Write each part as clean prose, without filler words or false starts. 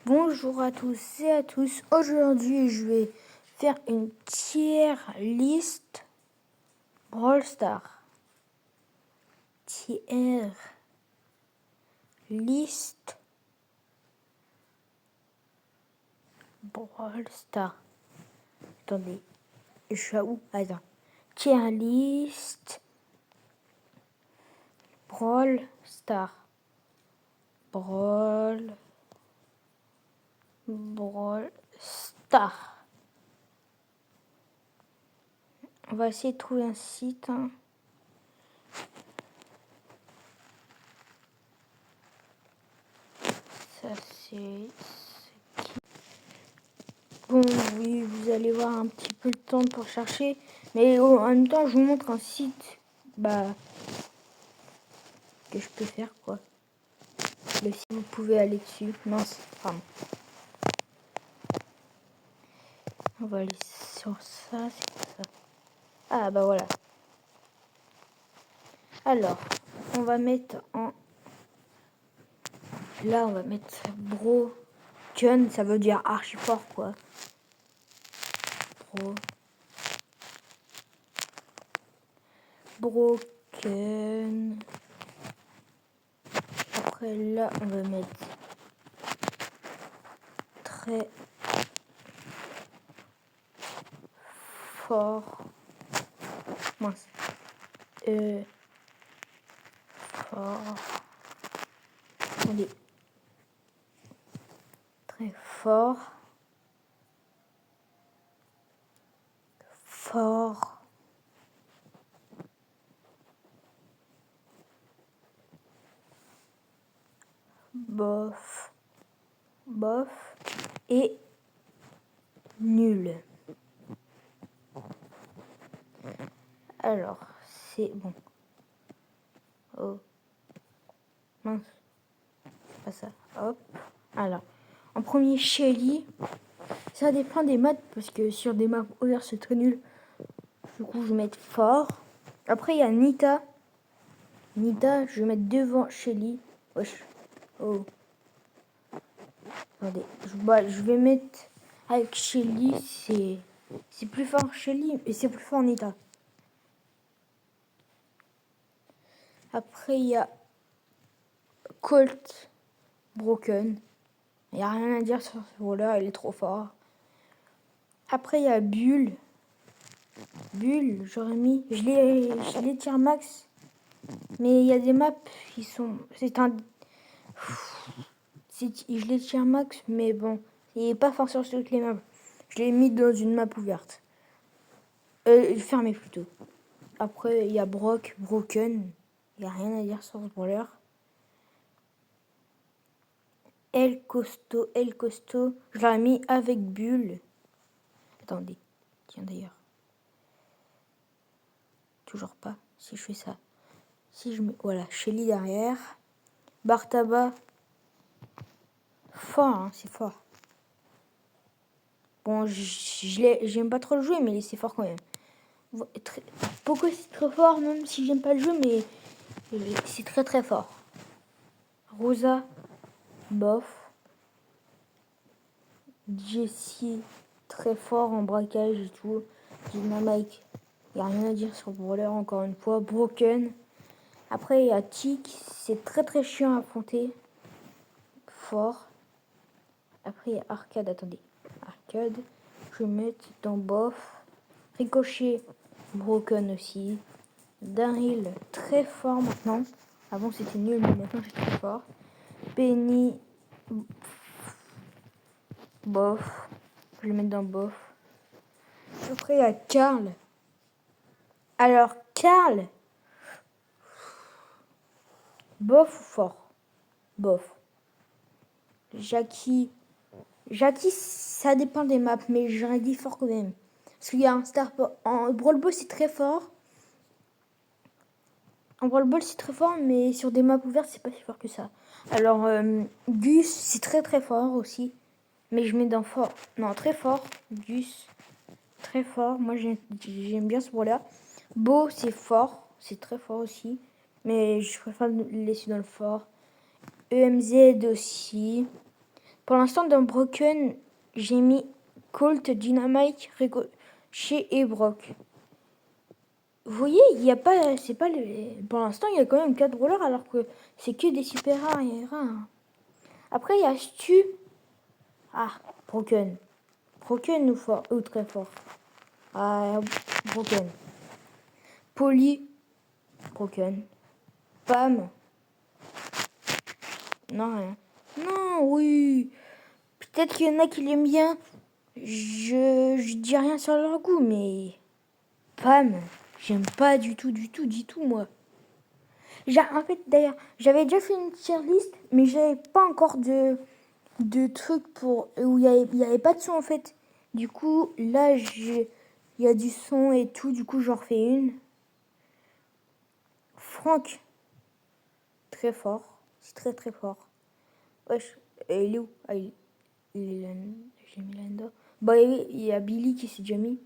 Bonjour à tous et à tous. Aujourd'hui, je vais faire une tier list Brawl Stars. Tier list Brawl Stars. Attendez, je suis à où? Attends. Tier list Brawl Stars. Brawl Stars. On va essayer de trouver un site. Ça c'est... Bon, oui, vous allez voir un petit peu le temps pour chercher. Mais en même temps, je vous montre un site que je peux faire, quoi. Mais si vous pouvez aller dessus. Non, pardon. On va aller sur ça, c'est ça. Ah, bah voilà. Alors, on va mettre en... Là, on va mettre broken, ça veut dire archi fort, quoi. Broken. Après, là, on va mettre très fort. Mince. Fort. Attendez. Très fort. Fort. Bof. Bof. Et nul. Alors, c'est bon. Oh. Mince. C'est pas ça. Hop. Alors, en premier, Shelly. Ça dépend des maps, parce que sur des maps ouvertes, c'est très nul. Du coup, je vais mettre fort. Après, il y a Nita. Nita, je vais mettre devant Shelly. Wesh. Oh. Attendez. Je vais mettre avec Shelly. C'est plus fort Shelly et c'est plus fort Nita. Après, il y a Colt Broken. Il n'y a rien à dire sur ce rôle-là, il est trop fort. Après, il y a Bull. Bull, j'aurais mis... Je l'ai tier max. Mais il y a des maps qui sont... Je l'ai tier max, mais bon. Il n'est pas fort sur toutes les maps. Je l'ai mis dans une map ouverte. Fermée plutôt. Après, il y a Broken. Il n'y a rien à dire sur ce brawler. El Costo. Je l'ai mis avec Bull. Attendez. Tiens d'ailleurs. Toujours pas. Si je fais ça. Si je mets... Voilà. Shelly derrière. Bartaba. Fort, hein, c'est fort. Bon, j'aime pas trop le jouer, mais c'est fort quand même. Poco, c'est très fort, même si j'aime pas le jeu, mais c'est très très fort. Rosa. Bof. Jessie. Très fort en braquage et tout. Dynamite. Il n'y a rien à dire sur le brawler, encore une fois. Broken. Après, il y a Tick. C'est très très chiant à affronter. Fort. Après, il y a Arcade. Attendez. Arcade. Je vais mettre dans Bof. Ricochet. Broken aussi. Daryl. Très fort maintenant. Avant, c'était nul, mais maintenant, c'est très fort. Penny. Bof. Je vais le mettre dans Bof. Après, il y a Carl. Alors, Carl. Bof ou fort? Bof. Jackie, ça dépend des maps, mais j'aurais dit fort quand même. Parce qu'il y a un star... En Brawl Ball, c'est très fort. En Brawl Ball, c'est très fort, mais sur des maps ouvertes, c'est pas si fort que ça. Alors, Gus, c'est très très fort aussi. Mais je mets dans fort. Non, très fort. Gus, très fort. Moi, j'aime bien ce brawler. Beau, c'est fort. C'est très fort aussi. Mais je préfère le laisser dans le fort. EMZ aussi. Pour l'instant, dans Broken, j'ai mis Colt, Dynamite, Ricochet et Brock. Vous voyez, il y a pas, c'est pas le, pour l'instant, il y a quand même 4 brawlers alors que c'est que des super rares et rares. Après, il y a Stu. Ah, Broken. Broken ou fort, ou très fort. Ah, Broken. Polly. Broken. Pam. Non, rien. Non, oui. Peut-être qu'il y en a qui l'aiment bien. Je dis rien sur leur goût, mais Pam, j'aime pas du tout, moi. En fait, d'ailleurs, j'avais déjà fait une tier list, mais j'avais pas encore de trucs pour où il y avait pas de son en fait. Du coup, là, il y a du son et tout. Du coup, j'en refais une. Franck, très fort, c'est très très fort. Wesh, il est où? Ah, il est là. J'ai mis là-dedans. Bah, il y a Billy qui s'est déjà mis.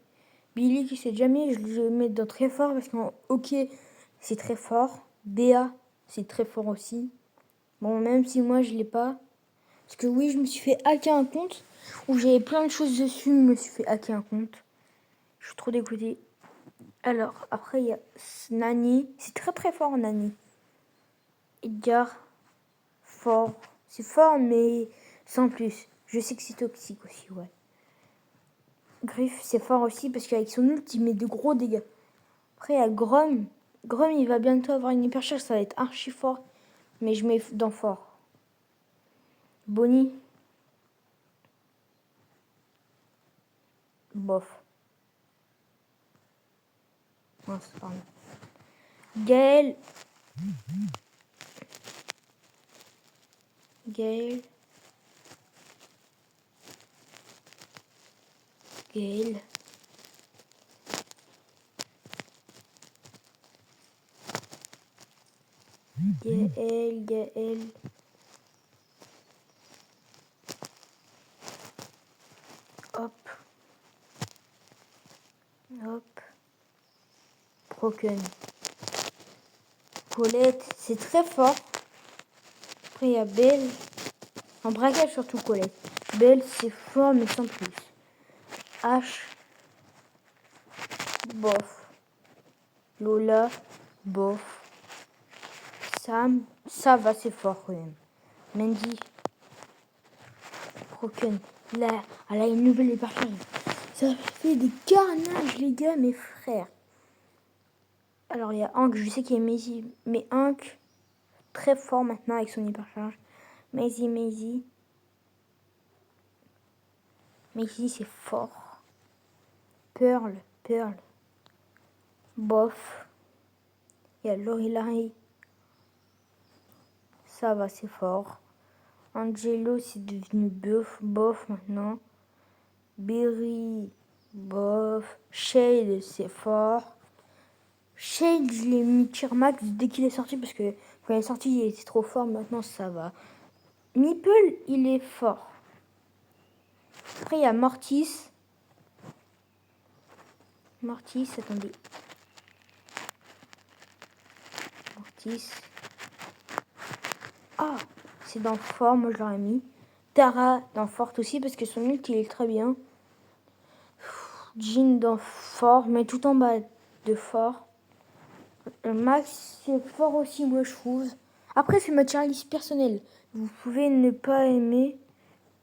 Billy qui s'est déjà mis, je le mets dans très fort parce qu'en ok, c'est très fort. Béa, c'est très fort aussi. Bon, même si moi je l'ai pas. Parce que oui, je me suis fait hacker un compte où j'avais plein de choses dessus. Je me suis fait hacker un compte. Je suis trop dégoûtée. Alors, après, il y a Nani. C'est très très fort, Nani. Edgar, fort. C'est fort, mais sans plus. Je sais que c'est toxique aussi, ouais. Griff, c'est fort aussi parce qu'avec son ult, il met de gros dégâts. Après, il y a Grom. Grom, il va bientôt avoir une hypercharge. Ça va être archi fort. Mais je mets dans fort. Bonnie. Bof. Mince, pardon. Gaël. Gaël. Gaël. Gaël. Hop. Hop. Broken. Colette, c'est très fort. Après, il y a Belle. En braquage, surtout Colette. Belle, c'est fort, mais sans plus. H. Bof. Lola. Bof. Sam. Ça va, c'est fort quand même. Mandy. Broken. Là, elle a une nouvelle hypercharge. Ça fait des carnages, les gars, mes frères. Alors, il y a Hank, je sais qu'il y a Maisie. Mais Hank, très fort maintenant avec son hypercharge. Maisie. Maisie, c'est fort. Pearl. Bof. Il y a Lorelai. Ça va, c'est fort. Angelo, c'est devenu bof maintenant. Berry, bof. Shade, c'est fort. Shade, je l'ai mis tier max dès qu'il est sorti parce que quand il est sorti, il était trop fort. Maintenant, ça va. Meeple, il est fort. Après, il y a Mortis. Attendez. Mortis. Ah, c'est dans fort, moi je l'aurais mis. Tara dans fort aussi parce que son ult il est très bien. Jean dans fort, mais tout en bas de fort. Max c'est fort aussi, moi je trouve. Après c'est ma tier list personnelle. Vous pouvez ne pas aimer,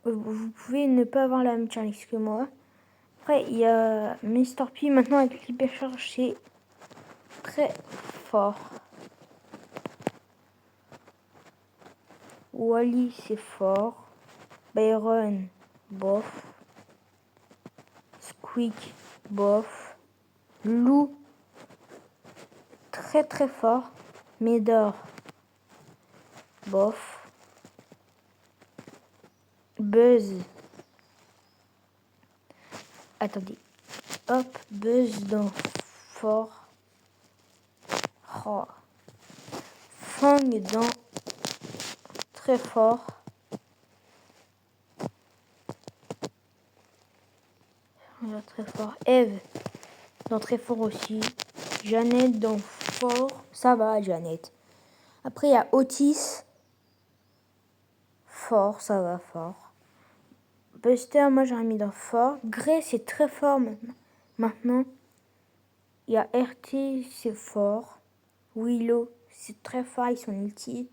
vous pouvez ne pas avoir la même tier list que moi. Après il y a Mr. P maintenant avec l'hypercharge, c'est très fort. Wally c'est fort. Byron, bof. Squeak, bof. Lou, très très fort. Médor, bof. Buzz. Attendez. Hop, Buzz dans fort. Oh. Fang dans très fort. Très fort. Eve dans très fort aussi. Jeannette dans fort. Ça va, Jeannette. Après, il y a Otis. Fort, ça va, fort. Buster, moi j'aurais mis dans fort. Grey, c'est très fort maintenant. Il y a RT, c'est fort. Willow, c'est très fort avec son ulti.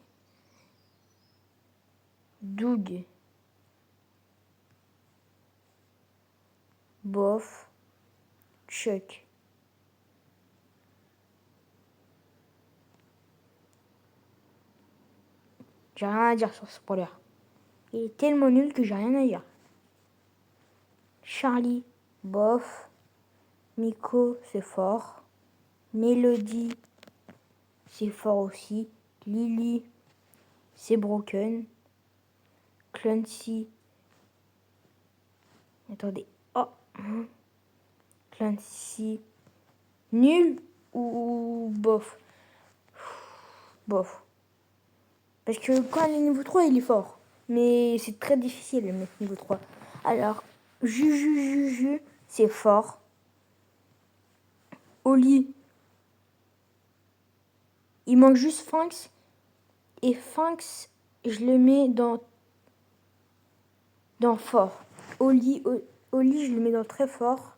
Doug. Bof. Chuck. J'ai rien à dire sur ce spoiler. Il est tellement nul que j'ai rien à dire. Charlie, bof. Miko, c'est fort. Melody, c'est fort aussi. Lily, c'est broken. Clancy. Attendez. Oh. Clancy. Nul ou bof. Bof. Parce que quand il est niveau 3, il est fort. Mais c'est très difficile de mettre niveau 3. Alors, Juju, c'est fort. Oli. Il manque juste Fanx. Et Fanx, je le mets dans fort. Oli, je le mets dans très fort.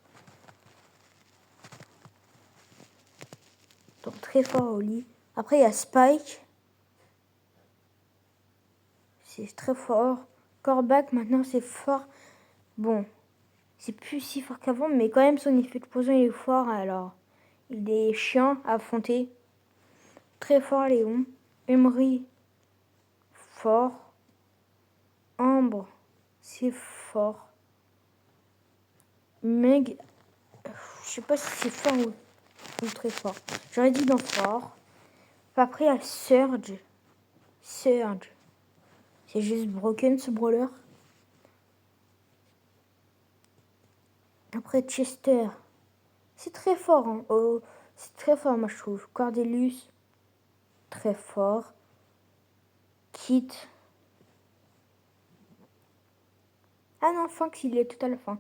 Dans très fort, Oli. Après, il y a Spike. C'est très fort. Corbac, maintenant, c'est fort. Bon, c'est plus si fort qu'avant, mais quand même, son effet de poison, il est fort. Alors, il est chiant à affronter. Très fort, Léon. Emery, fort. Ambre, c'est fort. Meg, je sais pas si c'est fort ou très fort. J'aurais dit dans fort. Après, il y a Surge. Surge. C'est juste broken, ce brawler. Après, Chester. C'est très fort. Hein. Oh, c'est très fort, moi, je trouve. Cordelius. Très fort. Kit. Ah non, Fox, il est tout à la fin.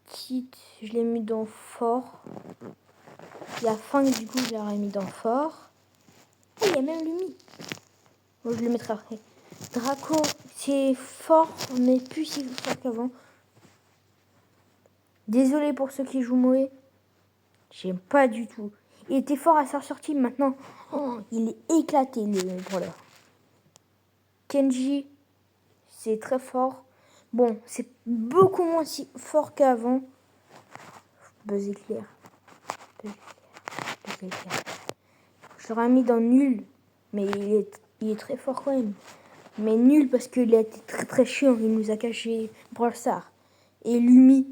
Kit, je l'ai mis dans fort. Il y a Fang, du coup, je l'aurais mis dans fort. Ah, il y a même Lumi. Bon, je le mettrai après. Draco, c'est fort, mais plus si fort qu'avant. Désolé pour ceux qui jouent Moé. J'aime pas du tout. Il était fort à sa sortie, maintenant, oh, il est éclaté, le brawler. Kenji, c'est très fort. Bon, c'est beaucoup moins si fort qu'avant. Buzz éclair. Je l'aurais mis dans nul, mais il est très fort quand même. Mais nul parce qu'il a été très très chiant. Il nous a caché Brawl Stars. Et Lumi,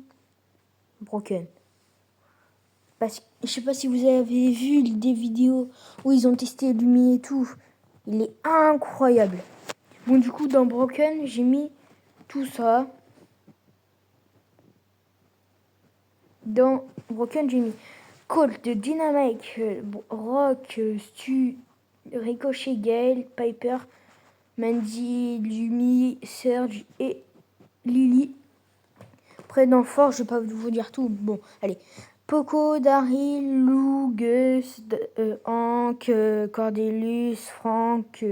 broken. Parce que je sais pas si vous avez vu des vidéos où ils ont testé Lumi et tout. Il est incroyable. Bon, du coup, dans Broken, j'ai mis tout ça. Dans Broken, j'ai mis Colt, Dynamite, Rock, Stu, Ricochet, Gale, Piper, Mandy, Lumi, Surge et Lily. Après, dans Fort, je vais pas vous dire tout. Bon, allez. Poco, Daryl, Lou, Gus, Hank, Cordelius, Frank,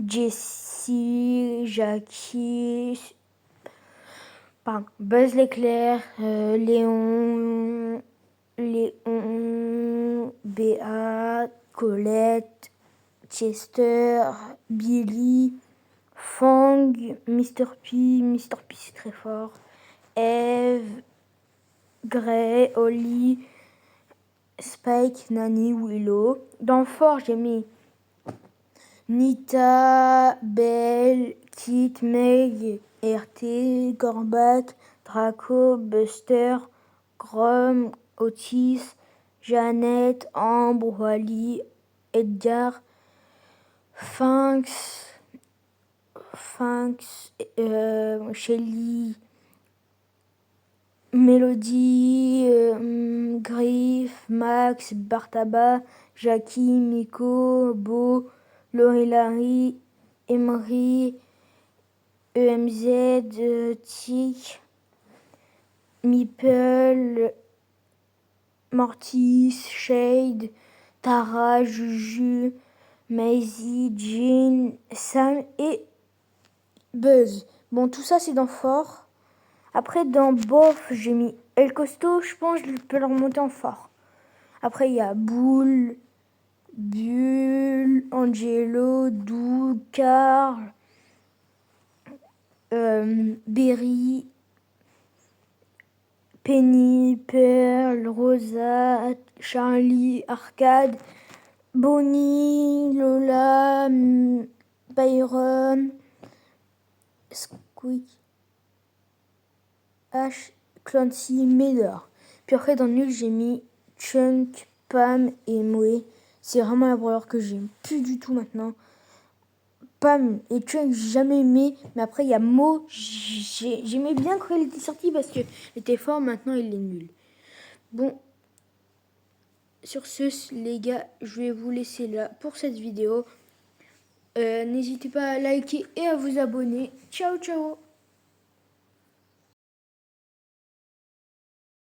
Jessie, Jackie, Buzz l'éclair, Léon, Béa, Colette, Chester, Billy, Fang, Mr. P c'est très fort, Eve, Gray, Holly, Spike, Nani, Willow. Dans Fort, j'ai mis Nita, Belle, Kit, Meg, RT, Gorbat, Draco, Buster, Grom, Otis, Jeannette, Ambre, Wally, Edgar, Finks, Shelly, Mélodie, Griff, Max, Bartaba, Jackie, Miko, Beau, Laurie, Emery, EMZ, Tic, Meeple, Mortis, Shade, Tara, Juju, Maisie, Jean, Sam et Buzz. Bon, tout ça, c'est dans fort. Après, dans bof, j'ai mis El Costo. Je pense que je peux le remonter en fort. Après, il y a Boule, Bulle, Angelo, Doug, Carl, Berry, Penny, Pearl, Rosa, Charlie, Arcade, Bonnie, Lola, Byron, Squeak, Ash, Clancy, Miller. Puis après, dans nul, j'ai mis Chunk, Pam et Moe. C'est vraiment la brawler que j'aime plus du tout maintenant. Pam et Chunk, j'ai jamais aimé. Mais après, il y a Mo. J'aimais bien quand il était sorti parce qu'il était fort. Maintenant, il est nul. Bon, sur ce, les gars, je vais vous laisser là pour cette vidéo. N'hésitez pas à liker et à vous abonner. Ciao, ciao!